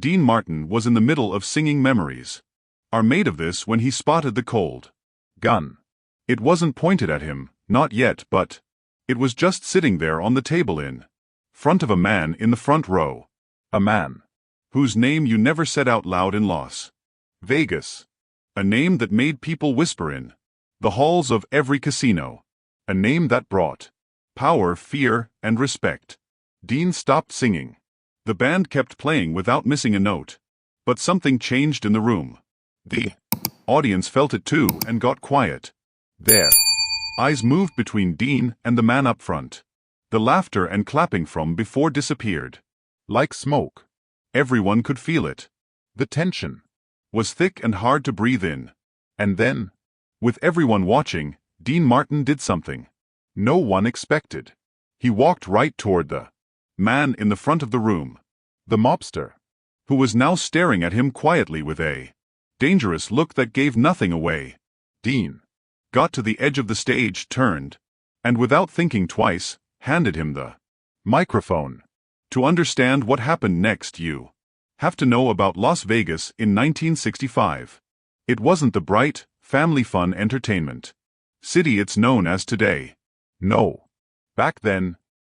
Dean Martin was in the middle of singing Memories Are Made of This when he spotted the cold gun. It wasn't pointed at him, not yet, but it was just sitting there on the table in front of a man in the front row. A man whose name you never said out loud in Las Vegas. A name that made people whisper in the halls of every casino. A name that brought power, fear, and respect. Dean stopped singing. The band kept playing without missing a note. But something changed in the room. The audience felt it too and got quiet. Their eyes moved between Dean and the man up front. The laughter and clapping from before disappeared. Like smoke. Everyone could feel it. The tension was thick and hard to breathe in. And then, with everyone watching, Dean Martin did something no one expected. He walked right toward the man in the front of the room. The mobster, who was now staring at him quietly with a dangerous look that gave nothing away. Dean got to the edge of the stage, turned, and without thinking twice, handed him the microphone. To understand what happened next, you have to know about Las Vegas in 1965. It wasn't the bright, family fun entertainment city it's known as today. No. Back then,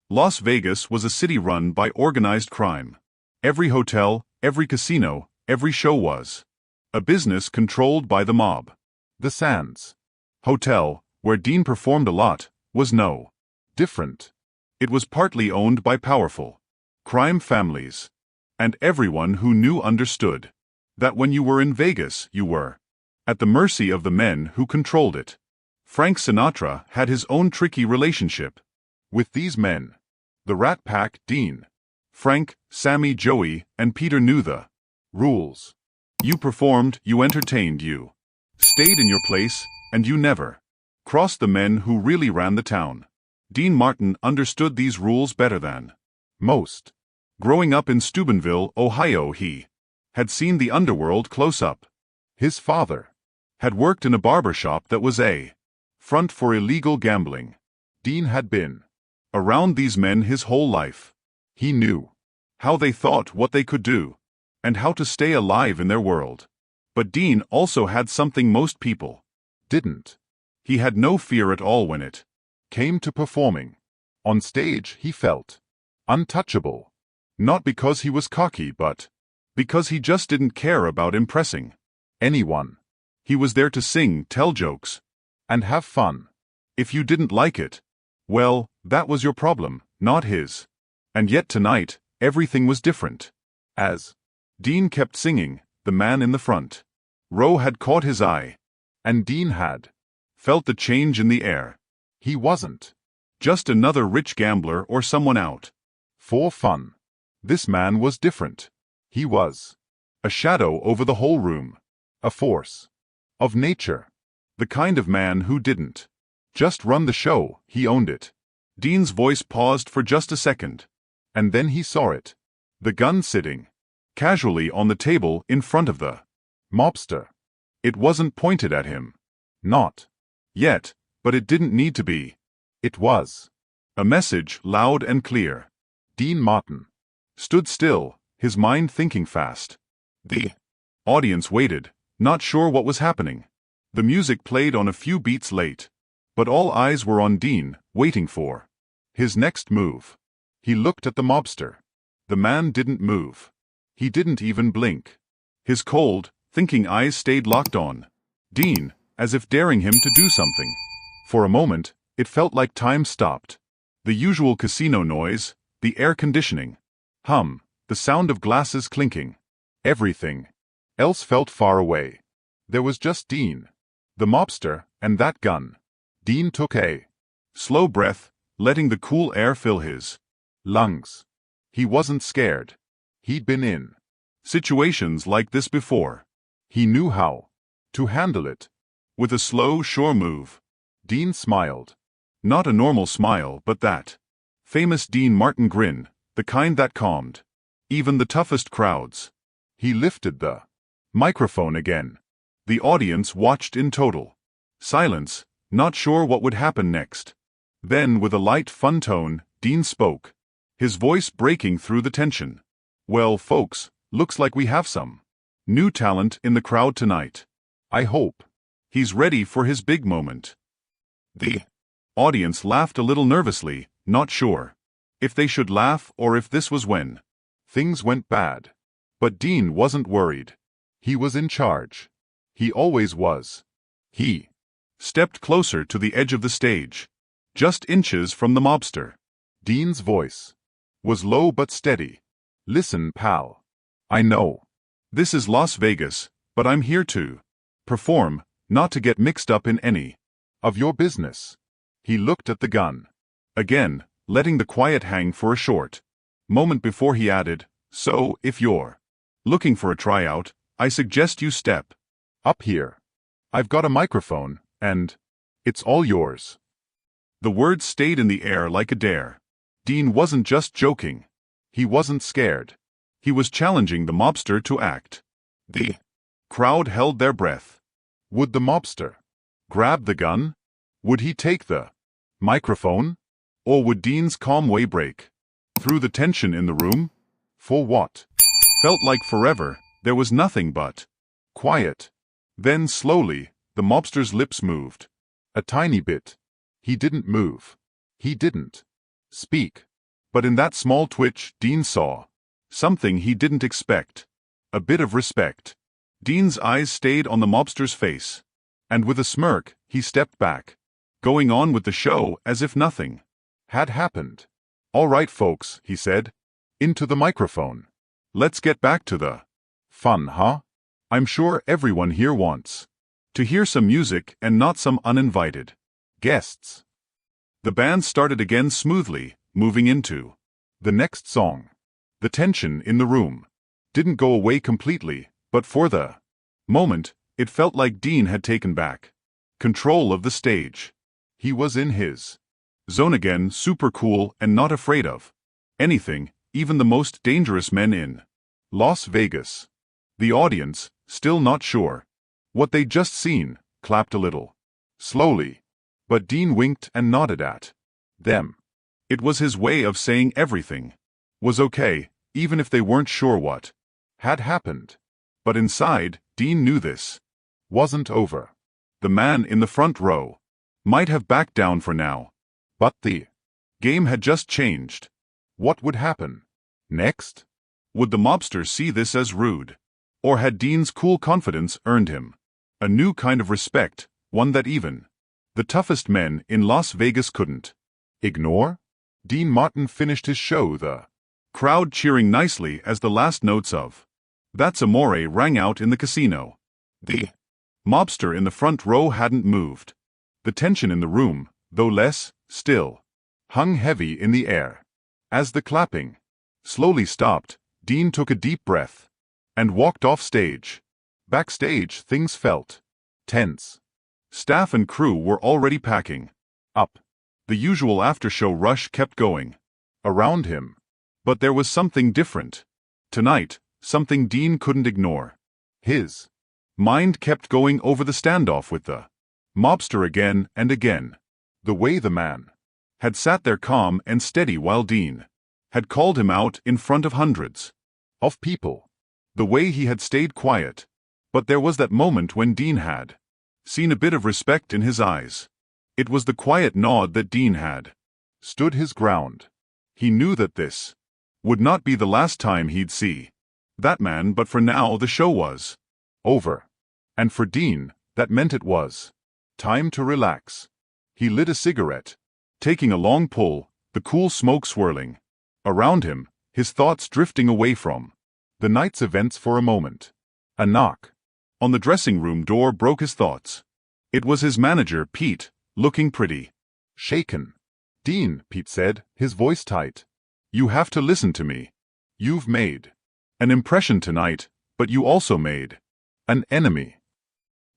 Las Vegas was a city run by organized crime. Every hotel, every casino, every show was a business controlled by the mob. The Sands Hotel, where Dean performed a lot, was no different. It was partly owned by powerful crime families. And everyone who knew understood that when you were in Vegas, you were at the mercy of the men who controlled it. Frank Sinatra had his own tricky relationship with these men. The Rat Pack. Dean, Frank, Sammy, Joey, and Peter knew the rules. You performed, you entertained, you stayed in your place, and you never crossed the men who really ran the town. Dean Martin understood these rules better than most. Growing up in Steubenville, Ohio, he had seen the underworld close up. His father had worked in a barber shop that was a front for illegal gambling. Dean had been around these men his whole life. He knew how they thought, what they could do, and how to stay alive in their world. But Dean also had something most people didn't. He had no fear at all when it came to performing. On stage, he felt untouchable. Not because he was cocky, but because he just didn't care about impressing anyone. He was there to sing, tell jokes, and have fun. If you didn't like it, well, that was your problem, not his. And yet tonight, everything was different. As Dean kept singing, the man in the front row had caught his eye, and Dean had felt the change in the air. He wasn't just another rich gambler or someone out for fun. This man was different. He was a shadow over the whole room, a force of nature, the kind of man who didn't just run the show, he owned it. Dean's voice paused for just a second, and then he saw it. The gun sitting casually on the table in front of the mobster. It wasn't pointed at him. Not yet, but it didn't need to be. It was a message, loud and clear. Dean Martin stood still, his mind thinking fast. The audience waited, not sure what was happening. The music played on a few beats late, but all eyes were on Dean, waiting for his next move. He looked at the mobster. The man didn't move. He didn't even blink. His cold, thinking eyes stayed locked on Dean, as if daring him to do something. For a moment, it felt like time stopped. The usual casino noise, the air conditioning hum, the sound of glasses clinking. Everything else felt far away. There was just Dean, the mobster, and that gun. Dean took a slow breath, letting the cool air fill his lungs. He wasn't scared. He'd been in situations like this before. He knew how to handle it. With a slow, sure move, Dean smiled. Not a normal smile, but that famous Dean Martin grin, the kind that calmed even the toughest crowds. He lifted the microphone again. The audience watched in total silence, not sure what would happen next. Then, with a light, fun tone, Dean spoke, his voice breaking through the tension. Well, folks, Looks like we have some new talent in the crowd tonight. I hope he's ready for his big moment." The audience laughed a little nervously, not sure if they should laugh or if this was when things went bad. But Dean wasn't worried. He was in charge. He always was. He stepped closer to the edge of the stage, just inches from the mobster. Dean's voice was low but steady. "Listen, pal. I know this is Las Vegas, but I'm here to perform, not to get mixed up in any of your business." He looked at the gun again, letting the quiet hang for a short moment before he added, "So, if you're looking for a tryout, I suggest you step up here. I've got a microphone, and it's all yours." The words stayed in the air like a dare. Dean wasn't just joking. He wasn't scared. He was challenging the mobster to act. The crowd held their breath. Would the mobster grab the gun? Would he take the microphone? Or would Dean's calm way break through the tension in the room? For what felt like forever, there was nothing but quiet. Then slowly, the mobster's lips moved. A tiny bit. He didn't move. He didn't speak. But in that small twitch, Dean saw something he didn't expect. A bit of respect. Dean's eyes stayed on the mobster's face. And with a smirk, he stepped back, going on with the show as if nothing had happened. "All right, folks," he said, into the microphone. "Let's get back to the fun, huh? I'm sure everyone here wants to hear some music and not some uninvited guests." The band started again smoothly, moving into the next song. The tension in the room didn't go away completely, but for the moment, it felt like Dean had taken back control of the stage. He was in his zone again, super cool and not afraid of anything, even the most dangerous men in Las Vegas. The audience, still not sure what they'd just seen, clapped a little slowly. But Dean winked and nodded at them. It was his way of saying everything was okay, even if they weren't sure what had happened. But inside, Dean knew this wasn't over. The man in the front row might have backed down for now, but the game had just changed. What would happen next? Would the mobster see this as rude? Or had Dean's cool confidence earned him a new kind of respect, one that even the toughest men in Las Vegas couldn't ignore? Dean Martin finished his show, the crowd cheering nicely as the last notes of "That's Amore" rang out in the casino. The mobster in the front row hadn't moved. The tension in the room, though less, still hung heavy in the air. As the clapping slowly stopped, Dean took a deep breath and walked off stage. Backstage, things felt tense. Staff and crew were already packing up. The usual after-show rush kept going around him. But there was something different tonight, something Dean couldn't ignore. His mind kept going over the standoff with the mobster again and again. The way the man had sat there calm and steady while Dean had called him out in front of hundreds of people. The way he had stayed quiet. But there was that moment when Dean had seen a bit of respect in his eyes. It was the quiet nod that Dean had stood his ground. He knew that this would not be the last time he'd see that man, but for now the show was over. And for Dean, that meant it was time to relax. He lit a cigarette, taking a long pull, the cool smoke swirling around him, his thoughts drifting away from the night's events for a moment. A knock on the dressing room door broke his thoughts. It was his manager, Pete, looking pretty shaken. "Dean," Pete said, his voice tight. "You have to listen to me. You've made an impression tonight, but you also made an enemy."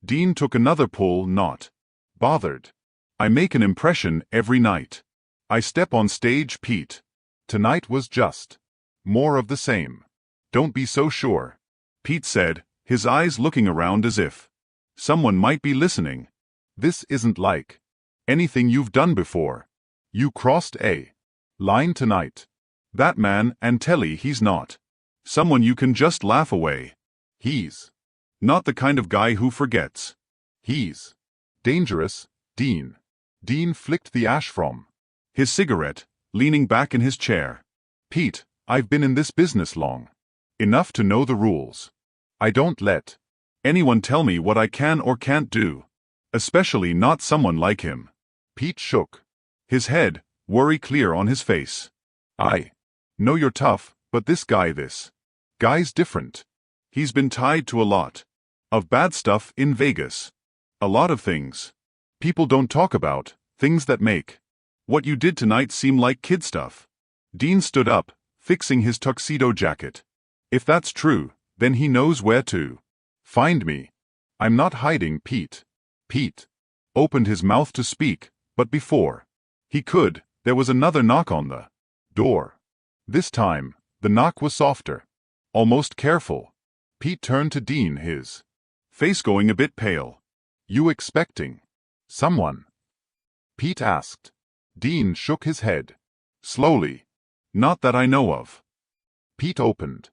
Dean took another pull, not bothered. "I make an impression every night. I step on stage, Pete. Tonight was just more of the same." "Don't be so sure," Pete said, his eyes looking around as if someone might be listening. "This isn't like anything you've done before. You crossed a line tonight. That man, and Telly, he's not Someone you can just laugh away. He's not the kind of guy who forgets. He's dangerous, Dean. Dean flicked the ash from his cigarette, leaning back in his chair. Pete, I've been in this business long enough to know the rules. I don't let anyone tell me what I can or can't do. Especially not someone like him. Pete shook his head, worry clear on his face. I know you're tough, but this guy's different. He's been tied to a lot of bad stuff in Vegas. A lot of things people don't talk about, things that make what you did tonight seem like kid stuff. Dean stood up, fixing his tuxedo jacket. If that's true, then he knows where to find me. I'm not hiding, Pete. Pete opened his mouth to speak, but before he could, there was another knock on the door. This time, the knock was softer, almost careful. Pete turned to Dean, his face going a bit pale. You expecting someone? Pete asked. Dean shook his head. Slowly. Not that I know of. Pete opened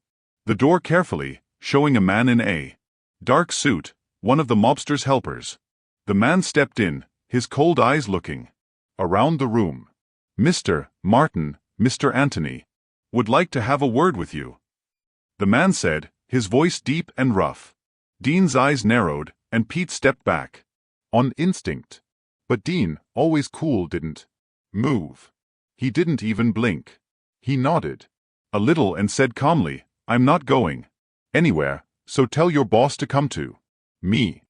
the door carefully, showing a man in a dark suit, one of the mobster's helpers. The man stepped in, his cold eyes looking around the room. Mr. Martin, Mr. Anthony, would like to have a word with you. The man said, his voice deep and rough. Dean's eyes narrowed, and Pete stepped back. On instinct. But Dean, always cool, didn't move. He didn't even blink. He nodded a little and said calmly, I'm not going anywhere, so tell your boss to come to me.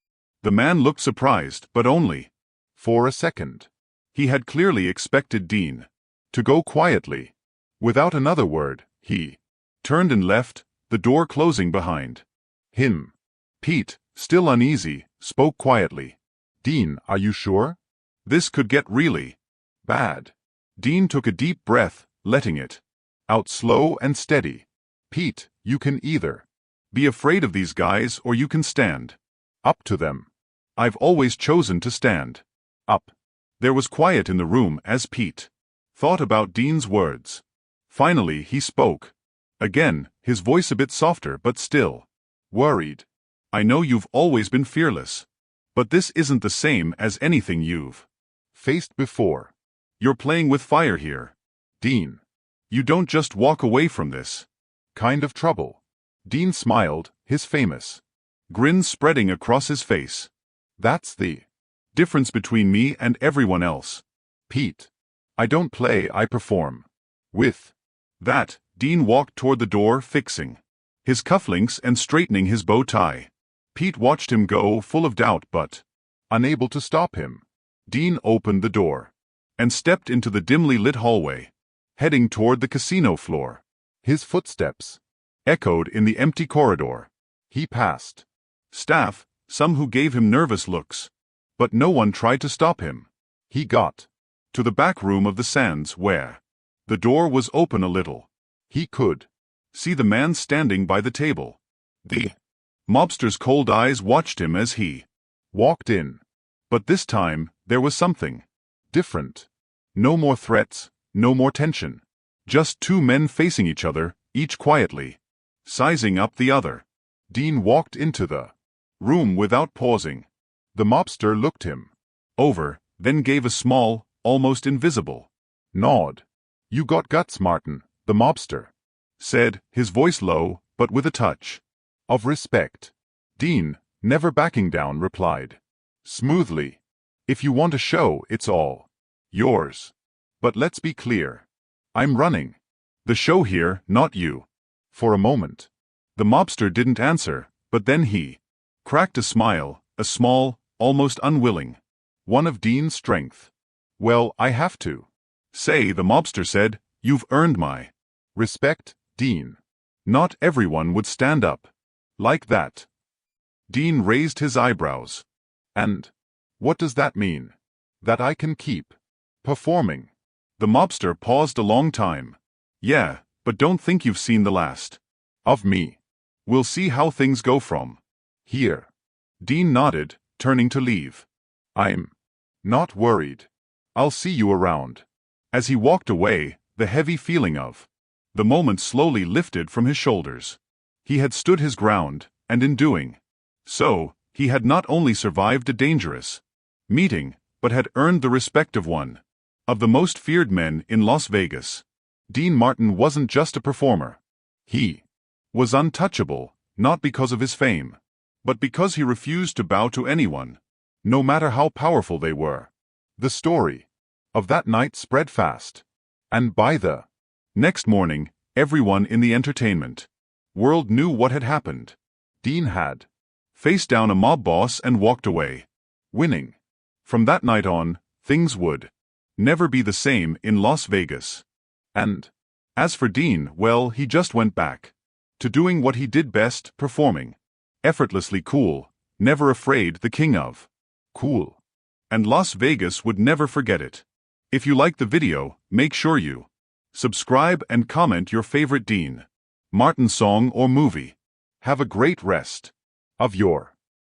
The man looked surprised, but only for a second. He had clearly expected Dean to go quietly. Without another word, he turned and left, the door closing behind him. Pete, still uneasy, spoke quietly. Dean, are you sure? This could get really bad. Dean took a deep breath, letting it out slow and steady. Pete, you can either be afraid of these guys or you can stand up to them. I've always chosen to stand up. There was quiet in the room as Pete thought about Dean's words. Finally he spoke. Again, his voice a bit softer but still worried. I know you've always been fearless. But this isn't the same as anything you've faced before. You're playing with fire here. Dean. You don't just walk away from this kind of trouble. Dean smiled, his famous grin spreading across his face. That's the difference between me and everyone else. Pete. I don't play, I perform. With that, Dean walked toward the door, fixing his cufflinks and straightening his bow tie. Pete watched him go, full of doubt but unable to stop him. Dean opened the door and stepped into the dimly lit hallway, heading toward the casino floor. His footsteps echoed in the empty corridor. He passed staff, some who gave him nervous looks, but no one tried to stop him. He got to the back room of the Sands where the door was open a little. He could see the man standing by the table. The mobster's cold eyes watched him as he walked in. But this time, there was something different. No more threats, no more tension. Just two men facing each other, each quietly sizing up the other. Dean walked into the room without pausing. The mobster looked him over, then gave a small, almost invisible nod. You got guts, Martin, the mobster said, his voice low, but with a touch of respect. Dean, never backing down, replied smoothly. If you want a show, it's all yours. But let's be clear. I'm running the show here, not you. For a moment, the mobster didn't answer, but then he cracked a smile, a small, almost unwilling one of Dean's strength. Well, I have to say, the mobster said, you've earned my respect, Dean. Not everyone would stand up like that. Dean raised his eyebrows. And what does that mean? That I can keep performing? The mobster paused a long time. Yeah, but don't think you've seen the last of me. We'll see how things go from here. Dean nodded, turning to leave. I'm not worried. I'll see you around. As he walked away, the heavy feeling of The moment slowly lifted from his shoulders. He had stood his ground, and in doing so, he had not only survived a dangerous meeting, but had earned the respect of one of the most feared men in Las Vegas. Dean Martin wasn't just a performer. He was untouchable, not because of his fame, but because he refused to bow to anyone, no matter how powerful they were. The story of that night spread fast, and by the next morning, everyone in the entertainment world knew what had happened. Dean had faced down a mob boss and walked away, winning. From that night on, things would never be the same in Las Vegas. And as for Dean, well, he just went back to doing what he did best, performing. Effortlessly cool, never afraid, the king of cool. And Las Vegas would never forget it. If you like the video, make sure you subscribe and comment your favorite Dean Martin song or movie. Have a great rest of your